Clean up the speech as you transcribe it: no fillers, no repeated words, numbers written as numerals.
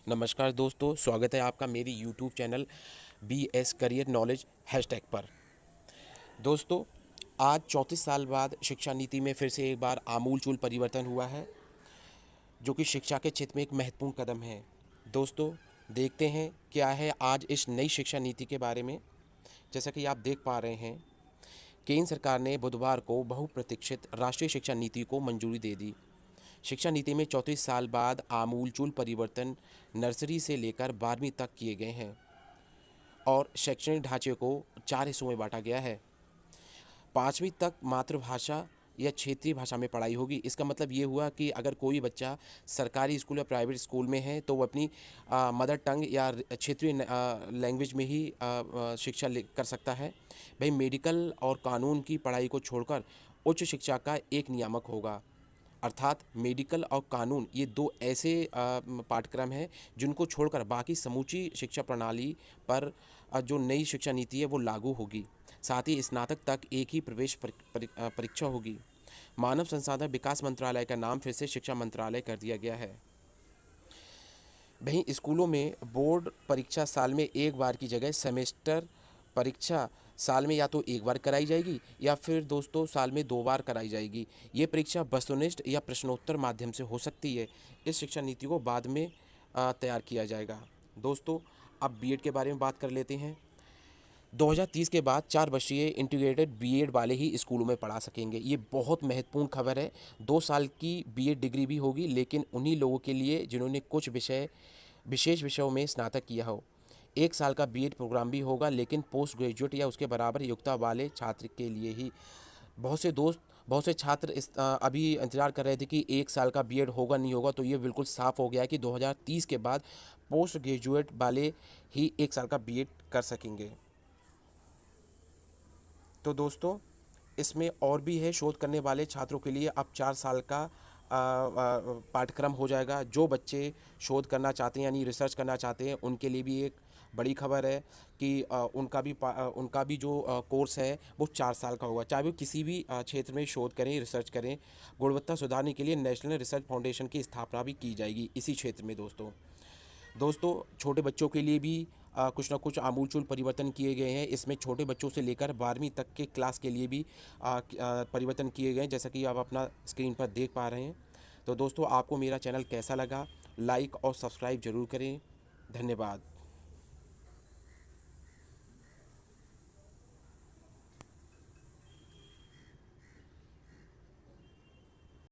नमस्कार दोस्तों, स्वागत है आपका मेरी YouTube channel BS career knowledge hashtag पर। दोस्तों, आज 34 साल बाद शिक्षा नीति में फिर से एक बार आमूल-चूल परिवर्तन हुआ है, जो कि शिक्षा के क्षेत्र में एक महत्वपूर्ण कदम है। दोस्तों, देखते हैं क्या है आज इस नई शिक्षा नीति के बारे में। जैसा कि आप देख पा रहे हैं, केंद्र सरकार ने बुधवार को बहुप्रतीक्षित राष्ट्रीय शिक्षा नीति को मंजूरी दे दी। शिक्षा नीति में 34 साल बाद आमूल-चूल परिवर्तन नर्सरी से लेकर 12वीं तक किए गए हैं और शैक्षणिक ढांचे को 4 हिस्सों में बांटा गया है। 5वीं तक मातृभाषा या क्षेत्रीय भाषा में पढ़ाई होगी। इसका मतलब ये हुआ कि अगर कोई बच्चा सरकारी स्कूल या प्राइवेट स्कूल में है तो वो अपनी मदर टंग या क्षेत्रीय लैंग्वेज में ही शिक्षा कर सकता है। भाई, मेडिकल और कानून की पढ़ाई को छोड़कर उच्च शिक्षा का एक नियामक होगा। अर्थात मेडिकल और कानून ये दो ऐसे पाठ्यक्रम हैं जिनको छोड़कर बाकी समूची शिक्षा प्रणाली पर जो नई शिक्षा नीति है वो लागू होगी। साथ ही स्नातक तक एक ही प्रवेश परीक्षा होगी। मानव संसाधन विकास मंत्रालय का नाम फिर से शिक्षा मंत्रालय कर दिया गया है। वहीं स्कूलों में बोर्ड परीक्षा साल में एक बार की जगह सेमेस्टर परीक्षा साल में या तो एक बार कराई जाएगी या फिर दोस्तों साल में 2 बार कराई जाएगी। ये परीक्षा वस्तुनिष्ठ या प्रश्नोत्तर माध्यम से हो सकती है। इस शिक्षा नीति को बाद में तैयार किया जाएगा। दोस्तों, अब बीएड के बारे में बात कर लेते हैं। 2030 के बाद 4 वर्षीय इंटीग्रेटेड बीएड वाले ही स्कूलों में पढ़ा सकेंगे। ये बहुत महत्वपूर्ण खबर है। 2 साल की बीएड डिग्री भी होगी, लेकिन उन्हीं लोगों के लिए जिन्होंने कुछ विशेष विषयों में स्नातक किया हो। 1 साल का बीएड प्रोग्राम भी होगा, लेकिन पोस्ट ग्रेजुएट या उसके बराबर योग्यता वाले छात्र के लिए ही। बहुत से छात्र अभी इंतजार कर रहे थे कि 1 साल का बीएड होगा नहीं होगा, तो ये बिल्कुल साफ हो गया है कि 2030 के बाद पोस्ट ग्रेजुएट वाले ही 1 साल का बीएड कर सकेंगे। तो दोस्तों, इसमें और भी है, शोध करने वाले छात्रों के लिए अब 4 साल का पाठ्यक्रम हो जाएगा। जो बच्चे शोध करना चाहते हैं यानी रिसर्च करना चाहते हैं उनके लिए भी एक बड़ी खबर है कि उनका भी जो कोर्स है वो 4 साल का होगा। चाहे वो किसी भी क्षेत्र में शोध करें, रिसर्च करें। गुणवत्ता सुधारने के लिए नेशनल रिसर्च फाउंडेशन की स्थापना भी की जाएगी इसी क्षेत्र में। दोस्तों, छोटे बच्चों के लिए भी कुछ ना कुछ आमूल-चूल परिवर्तन किए गए हैं। इसमें छोटे बच्चों से लेकर 12वीं तक के क्लास के लिए भी परिवर्तन किए गए हैं, जैसा कि आप अपना स्क्रीन पर देख पा रहे हैं। तो दोस्तों, आपको मेरा चैनल कैसा लगा? लाइक और सब्सक्राइब ज़रूर करें। धन्यवाद।